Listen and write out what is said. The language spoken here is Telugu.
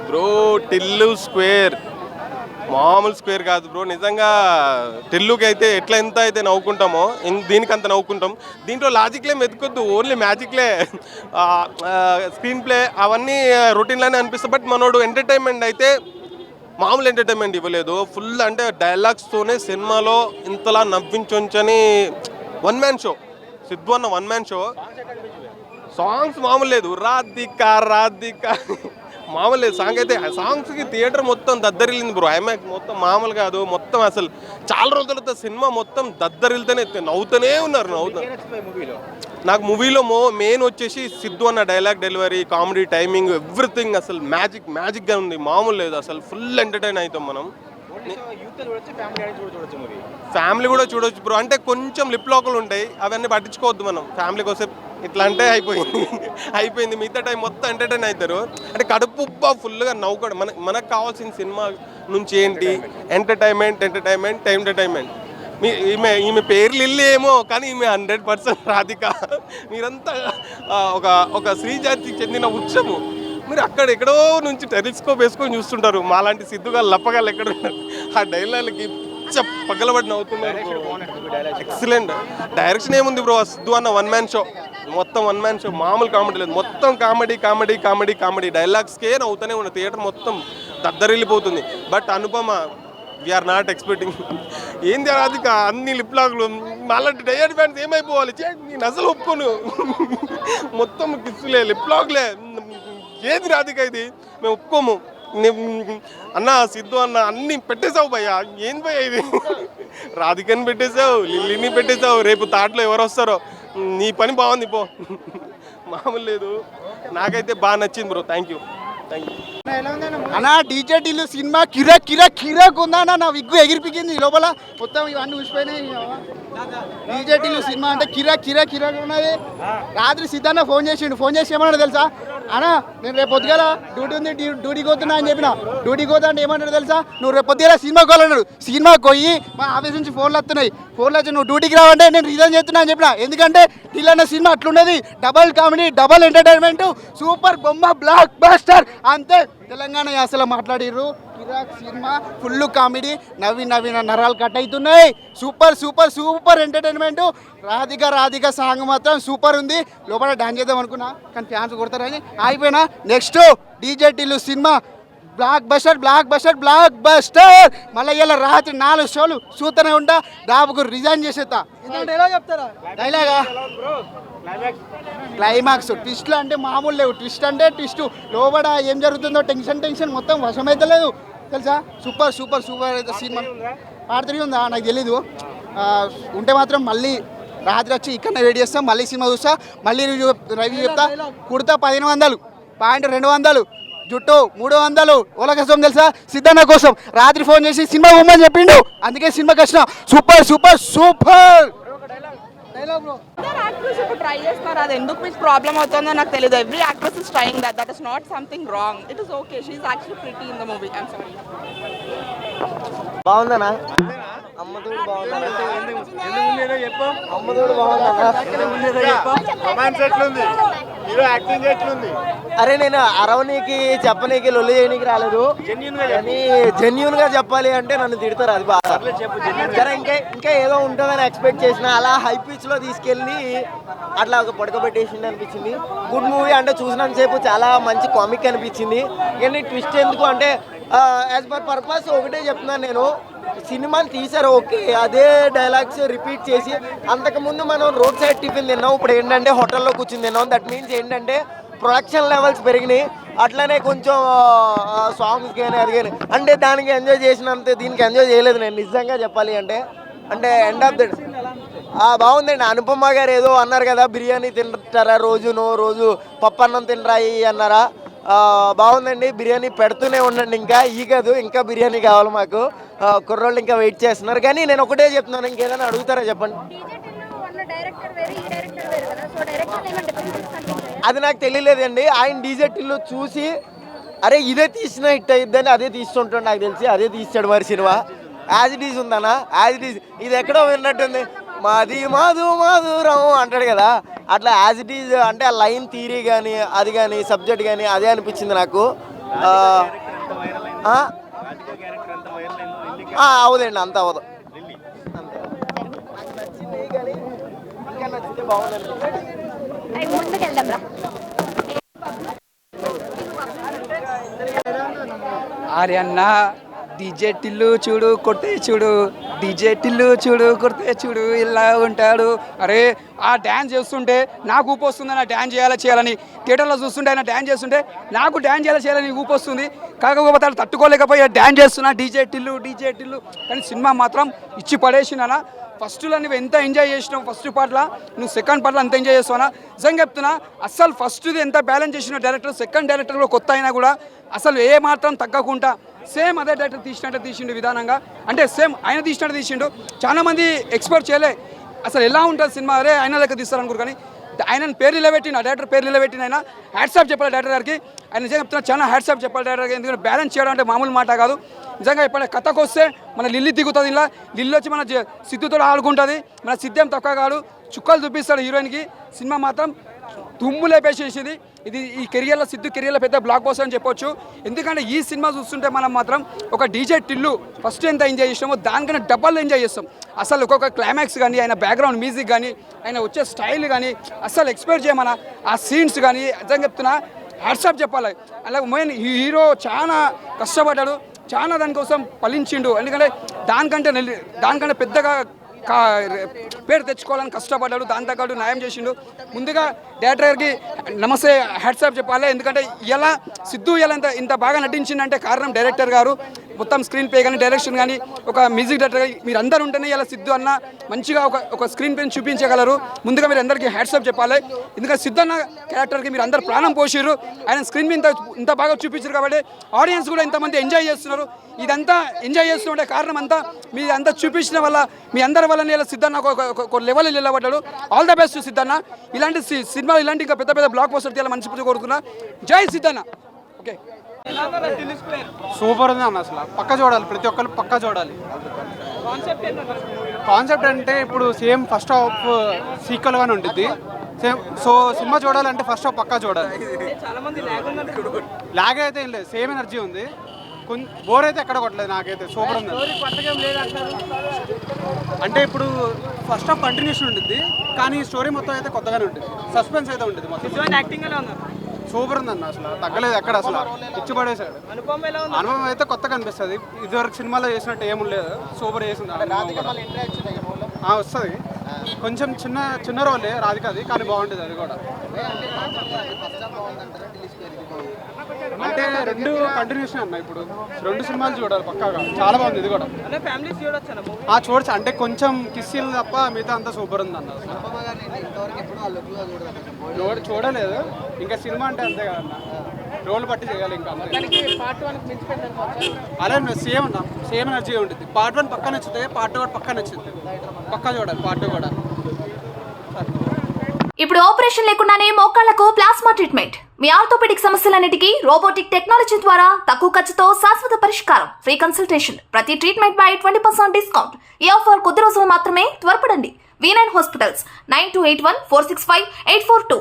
బ్రో టిల్లు స్క్వేర్ మామూలు స్క్వేర్ కాదు బ్రో. నిజంగా టిల్లుకి అయితే ఎంత అయితే నవ్వుకుంటామో దీనికి అంత నవ్వుకుంటాం. దీంట్లో లాజిక్లే మెతుకొద్దు, ఓన్లీ మ్యాజిక్లే. స్క్రీన్ ప్లే అవన్నీ రొటీన్లానే అనిపిస్తుంది. బట్ మనోడు ఎంటర్టైన్మెంట్ అయితే మామూలు ఎంటర్టైన్మెంట్ ఇవ్వలేదు. ఫుల్ అంటే డైలాగ్స్తోనే సినిమాలో ఇంతలా నవ్వించొచ్చని వన్ మ్యాన్ షో. సిద్ధు అన్న వన్ మ్యాన్ షో. సాంగ్స్ మామూలు లేదు. రాధిక మామూలు లేదు సాంగ్ అయితే. సాంగ్స్కి థియేటర్ మొత్తం దద్దరిల్లింది బ్రో. ఐమాక్స్ మొత్తం మామూలు కాదు. మొత్తం అసలు చాలా రోజుల తర్వాత సినిమా మొత్తం దద్దరిల్తూనే నవ్వుతూనే ఉన్నారు. నాకు మూవీలో మెయిన్ వచ్చేసి సిద్ధు అన్న dialogue delivery, comedy timing, everything అసలు మ్యాజిక్గా ఉంది. మామూలు లేదు అసలు. ఫుల్ ఎంటర్టైన్ అవుతాం మనం. ఫ్యామిలీ కూడా చూడొచ్చు బ్రో. అంటే కొంచెం లిప్ లాకులు ఉంటాయి, అవన్నీ పట్టించుకోవద్దు మనం. ఫ్యామిలీకి వస్తే ఇట్లా అంటే అయిపోయింది. మిగతా టైం మొత్తం ఎంటర్టైన్ అవుతారు. అంటే కడుపు ఫుల్గా నవ్వుకోవడం. మనకు కావాల్సిన సినిమా నుంచి ఏంటి? ఎంటర్టైన్మెంట్. ఈమె పేరు లిల్లీ ఏమో, కానీ ఈమె 100% రాధిక. మీరంతా ఒక స్త్రీ జాతికి చెందిన ఉత్సవం. మీరు అక్కడ ఎక్కడో నుంచి టెలిస్కోప్ వేసుకొని చూస్తుంటారు. మాలాంటి సిద్ధుగాళ్ళు లప్పగాళ్ళు ఎక్కడ ఉన్నారు? ఆ డైలాగ్కి పగలబడి నవ్వుతున్నారు. ఎక్సలెంట్ డైరెక్షన్ ఏముంది బ్రో. సిద్ధు అన్న వన్ మ్యాన్ షో, మొత్తం వన్ మ్యాన్ షో. మామూలు కామెడీ లేదు, మొత్తం కామెడీ. డైలాగ్స్కే నవ్వుతూనే ఉన్న థియేటర్ మొత్తం దద్దరిల్లిపోతుంది. But Anupama we are not expecting. ఏంది రాధిక అన్ని లిప్ లాక్లు. మాలాంటి డయర్ ఫ్యాన్స్ ఏమైపోవాలి? నేను అసలు ఒప్పుకోను. మొత్తం కిస్సులే, లిప్ లాక్లే. ఏది రాధిక ఇది? మేము ఒప్పుకోము. అన్న సిద్ధు అన్న అన్ని పెట్టేశావు భయ్యా. ఏం భయ్యా ఇది? రాధికని పెట్టేశావు, లిల్లీని పెట్టేశావు. రేపు తాటలో ఎవరు వస్తారో. నీ పని బాగుంది పో. మామూలు లేదు. నాకైతే బాగా నచ్చింది బ్రో. Thank you. అన్నా డీజే టిల్లు సినిమా కిరాక్ ఉందా అన్న? నా విగ్గు ఎగిరిపికింది లోపల మొత్తం. ఇవన్నీ ఊసిపోయినాయి. డీజే టిల్లు సినిమా అంటే కిరాక్ ఉన్నది. రాత్రి సిద్ధాన్న ఫోన్ చేసి ఏమన్నాడు తెలుసా? అన్నా నేను రేపు పొద్దుగాల డ్యూటీ ఉంది, డ్యూటీకి పోతున్నా అని చెప్పిన. డ్యూటీకి పోతా అంటే ఏమన్నాడు తెలుసా? నువ్వు రేపు పొద్దుగాల సినిమాకి వెళ్ళన్నాడు. సినిమాకి పోయి మా ఆఫీస్ నుంచి ఫోన్లు వస్తున్నాయి. ఫోన్లు వచ్చి నువ్వు డ్యూటీకి రావంటే నేను రిజైన్ చేస్తున్నా అని చెప్పిన. ఎందుకంటే టిల్ అన్న సినిమా అట్లున్నది. Double comedy, double entertainment, super బొమ్మ, బ్లాక్ బస్టర్. అంతే తెలంగాణ యాసలో మాట్లాడిర్రు. కిరాక్ సినిమా ఫుల్ కామెడీ. నవ్వి నరాలు కట్ అవుతున్నాయి. Super entertainment. రాధిక సాంగ్ మాత్రం సూపర్ ఉంది. లోపల డాన్స్ చేద్దాం అనుకున్నా, కానీ ఫ్యాన్స్ కొడతారని అయిపోయినా. Next DJ Tillu cinema blockbuster. మళ్ళీ ఇలా రాత్రి 4 షోలు చూస్తూనే ఉంటా. డాబుకు రిజైన్ చేసేస్తా. డైలాగా క్లైమాక్స్ ట్విస్ట్లు అంటే మామూలు లేవు. ట్విస్ట్ అంటే ట్విస్ట్. లోపల ఏం జరుగుతుందో టెన్షన్ మొత్తం వశమైతే లేదు తెలుసా. సూపర్ అయితే సినిమా. పార్ట్ 3 ఉందా నాకు తెలీదు. ఉంటే మాత్రం మళ్ళీ రాత్రి వచ్చి ఇక్కడ వెయిట్ చేస్తాం. మళ్ళీ సినిమా చూస్తా, మళ్ళీ రివ్యూ చెప్తా. కుర్తా 1500, పాయింట్ 200, జుట్టు 300. ఓలా కోసం తెలుసా? సిద్ధన్న కోసం రాత్రి ఫోన్ చేసి సినిమా పోమని చెప్పిండు. అందుకే సినిమాకి వచ్చిన. సూపర్. యాక్ట్రెస్ ఇప్పుడు ట్రై చేస్తున్నారు. అది ఎందుకు మీకు ప్రాబ్లం అవుతుందో నాకు తెలియదు. Every actress is trying that is not something wrong. It is okay. She is actually pretty in the movie. I am sorry. బాగుందనా? అమ్మతోడు బాగుందనా? అమ్మతోడు బాగుందనా? అరే నేను అరవనీకి చెప్పనీకి లొల్లి చేయనీకి రాలేదు. కానీ జెన్యూన్ గా చెప్పాలి అంటే నన్ను తిడతారు. అది బాగా ఇంకా ఏదో ఉంటుందని ఎక్స్పెక్ట్ చేసిన. అలా హై పిచ్ లో తీసుకెళ్ళి అట్లా ఒక పడుకోబెట్టేసింది అనిపించింది. గుడ్ మూవీ అంటే చూసినంతసేపు చాలా మంచి కామిక్ అనిపించింది. కానీ ట్విస్ట్ ఎందుకు అంటే యాజ్ పర్ పర్పస్ ఒకటే చెప్తున్నాను నేను. సినిమాలు తీసారు ఓకే, అదే డైలాగ్స్ రిపీట్ చేసి. అంతకుముందు మనం రోడ్ సైడ్ టిఫిన్ తిన్నాం, ఇప్పుడు ఏంటంటే హోటల్లో కూర్చుని తిన్నాం. దట్ మీన్స్ ఏంటంటే ప్రొడక్షన్ లెవెల్స్ పెరిగినాయి. అట్లనే కొంచెం సాంగ్స్ కానీ అది కానీ అంటే దానికి ఎంజాయ్ చేసినంత దీనికి ఎంజాయ్ చేయలేదు నేను నిజంగా చెప్పాలి అంటే. ఎండ్ ఆఫ్ ద బాగుందండి. అనుపమ గారు ఏదో అన్నారు కదా, బిర్యానీ తింటారా రోజు పప్పన్నం తినరా అన్నారా. బాగుందండి. బిర్యానీ పెడుతూనే ఉండండి. ఇంకా బిర్యానీ కావాలి మాకు. కుర్రోళ్ళు ఇంకా వెయిట్ చేస్తున్నారు. కానీ నేను ఒకటే చెప్తున్నాను, ఇంకేదైనా అడుగుతారా చెప్పండి. అది నాకు తెలియలేదండి. ఆయన డీజే టిల్లు చూసి అరే ఇదే తీసిన హిట్ అయిద్దని అదే తీస్తుంటాడు నాకు తెలిసి. అదే తీస్తాడు మరి సినిమా. యాజ్ ఇట్ ఈజ్ ఉందన్నా, యాజ్ ఇట్ ఈజ్. ఇది ఎక్కడో విన్నట్టుంది. మాది మాధురం అంటాడు కదా, అట్లా యాజ్ ఇట్ ఈజ్ అంటే ఆ లైన్ థియరీ కానీ అది కానీ సబ్జెక్ట్ కానీ అదే అనిపించింది నాకు. అవదండి, అంత అవదు. నచ్చింది కానీ ఇంకా నచ్చితే బాగుంది. ముందుకెళ్దాం. ఆర్యన్న డీజే టిల్లు చూడు కొట్టే చూడు, డీజే టిల్లు చూడు కొట్టే చూడు, ఇలా ఉంటాడు. అరే ఆ డ్యాన్స్ చేస్తుంటే నాకు ఊపు వస్తుంది, నా డ్యాన్స్ చేయాలని. థియేటర్లో చూస్తుంటే ఆయన డ్యాన్స్ చేస్తుంటే నాకు డ్యాన్స్ చేయాలని ఊపు వస్తుంది. కాకపోతే అలా తట్టుకోలేకపోయి డ్యాన్స్ చేస్తున్నా, డీజే టిల్లు. కానీ సినిమా మాత్రం ఇచ్చి పడేసినా. ఫస్ట్లో నువ్వు ఎంత ఎంజాయ్ చేసినావు ఫస్ట్ పార్ట్లో, నువ్వు సెకండ్ పార్ట్లో అంత ఎంజాయ్ చేస్తావునా? నిజంగా చెప్తున్నా, అస్సలు ఫస్ట్ది ఎంత బ్యాలెన్స్ చేసిన డైరెక్టర్, సెకండ్ డైరెక్టర్ కూడా కొత్త అయినా కూడా అసలు ఏ మాత్రం తగ్గకుండా సేమ్ అదే డైరెక్టర్ తీసిండు విధానంగా. అంటే సేమ్ ఆయన తీసిండు. చాలామంది ఎక్స్పెక్ట్ చేయలే అసలు ఎలా ఉంటుంది సినిమా, అరే ఆయన లెక్క తీస్తారనుకోరు. కానీ ఆయన పేరు నిలబెట్టిన డైరెక్టర్ పేరు నిలబెట్టిన ఆయన హ్యాట్సాప్ చెప్పాలి డైరెక్టర్ గారికి. ఆయన నిజంగా చెప్తున్నా, చాలా హ్యాట్సాప్ చెప్పాలి డైరెక్టర్ గారికి. ఎందుకంటే బ్యాలెన్స్ చేయడం అంటే మామూలు మాట కాదు. నిజంగా ఇప్పుడు కథకు వస్తే మన లిల్లీ దిగుతుంది, ఇలా లిల్లీ వచ్చి మన సిద్ధుతో ఆడుకుంటుంది. మన సిద్ధం తక్కువ కాదు, చుక్కలు చూపిస్తాడు హీరోయిన్కి. సినిమా మాత్రం దుమ్ము లేపేసేసింది. ఇది ఈ కెరియర్లో సిద్ధు కెరియర్లో పెద్ద బ్లాక్ బస్టర్ అని చెప్పొచ్చు. ఎందుకంటే ఈ సినిమా చూస్తుంటే మనం మాత్రం ఒక డీజే టిల్లు ఫస్ట్ ఎంత ఎంజాయ్ చేసామో దానికన్నా డబల్ ఎంజాయ్ చేస్తాం. అసలు ఒక్కొక్క క్లైమాక్స్ కానీ, ఆయన బ్యాక్గ్రౌండ్ మ్యూజిక్ కానీ, ఆయన వచ్చే స్టైల్ కానీ అసలు ఎక్స్పెక్ట్ చేయమన్నా. ఆ సీన్స్ కానీ నిజంగా చెప్తున్నా హ్యాట్సాప్ చెప్పాలి. అలాగే మెయిన్ హీరో చాలా కష్టపడ్డాడు, చాలా దానికోసం ఫలించిండు. ఎందుకంటే దానికంటే పెద్దగా పేరు తెచ్చుకోవాలని కష్టపడ్డాడు, దాంతో పాటు న్యాయం చేసిండు. ముందుగా డైరెక్టర్ గారికి నమస్తే హ్యాట్సాప్ చెప్పాలి. ఎందుకంటే ఇలా సిద్ధు ఇలా ఇంత బాగా నటించిందంటే కారణం డైరెక్టర్ గారు. మొత్తం స్క్రీన్ ప్లే కానీ, డైరెక్షన్ కానీ, ఒక మ్యూజిక్ డైరెక్టర్ కానీ మీరు అందరూ ఉంటేనే ఇలా సిద్ధు అన్న మంచిగా ఒక స్క్రీన్ ప్లేని చూపించగలరు. ముందుగా మీరు అందరికీ హ్యాట్సాప్ చెప్పాలి. ఎందుకంటే సిద్ధు అన్న క్యారెక్టర్కి మీరు అందరు ప్రాణం పోసిర్రు. ఆయన స్క్రీన్ మీద ఇంత బాగా చూపించారు కాబట్టి ఆడియన్స్ కూడా ఇంతమంది ఎంజాయ్ చేస్తున్నారు. ఇదంతా ఎంజాయ్ చేస్తుంటే కారణం అంతా మీ అంతా చూపించిన వల్ల, మీ అందరి వల్ల ఇలా సిద్ధన్న ఒక లెవెల్ నిలబడ్డాడు. All the best Siddhanna. ఇలాంటి సినిమాలు ఇలాంటి ఇంకా పెద్ద పెద్ద బ్లాక్ బస్టర్ తీయాలి మంచి కోరుకున్నా. జై సిద్ధన్న. ఓకే, సూపర్ ఉంది అన్న. అసలు పక్క చూడాలి, ప్రతి ఒక్కరు పక్క చూడాలి. కాన్సెప్ట్ అంటే ఇప్పుడు సేమ్ ఫస్ట్ హాఫ్ సీక్వెల్ గానే ఉంటుంది సేమ్. సో సినిమా చూడాలంటే ఫస్ట్ హాఫ్ పక్కా చూడాలి. లాగ్ అయితే ఏం లేదు, సేమ్ ఎనర్జీ ఉంది. బోర్ అయితే ఎక్కడ కొట్టలేదు నాకైతే. సూపర్ ఉంది. అంటే ఇప్పుడు ఫస్ట్ హాఫ్ కంటిన్యూషన్ ఉంటుంది, కానీ స్టోరీ మొత్తం అయితే కొత్తగానే ఉంటుంది. సస్పెన్స్ అయితే ఉంటుంది మొత్తం. సూపర్ ఉంది అన్న. అసలు తగ్గలేదు ఎక్కడ, అసలు ఇచ్చి పడేశాడు. అనుభవం అయితే కొత్తగా అనిపిస్తుంది. ఇదివరకు సినిమాలో చేసినట్టు ఏమి లేదు. సూపర్ చేసింది. వస్తుంది కొంచెం చిన్న రోలే రాధికది, కానీ బాగుంటుంది అది కూడా. అంటే రెండు కంటిన్యూషన్ అన్న. ఇప్పుడు రెండు సినిమాలు చూడాలి పక్కాగా. చాలా బాగుంది ఇది కూడా. చూడచ్చు. అంటే కొంచెం కిస్సీలు తప్ప మిగతా అంతా సూపర్ ఉంది అన్న. చూడలేదు ఇంకా. సినిమా అంటే అంతే కదన్న, రోల్ బట్టి చేయాలి ఇంకా. అలా సేమ్ అన్న, సేమ్ ఎనర్జీ ఉంటుంది. పార్ట్ 1 పక్క నచ్చుతుంది, పార్ట్ 2 కూడా పక్క నచ్చుతుంది. పక్కా చూడాలి పార్ట్ 2 కూడా. ఇప్పుడు ఆపరేషన్ లేకుండానే మోకాళ్లకు ప్లాస్మా ట్రీట్మెంట్. మీ ఆర్థోపెడిక్ సమస్యలన్నిటికీ రోబోటిక్ టెక్నాలజీ ద్వారా తక్కువ ఖర్చుతో శాశ్వత పరిష్కారం. Free consultation. ప్రతి ట్రీట్మెంట్ పై 20% డిస్కౌంట్. ఈ ఆఫర్ కొద్ది రోజులు మాత్రమే. త్వరపడండి. V9 hospitals 9281465842.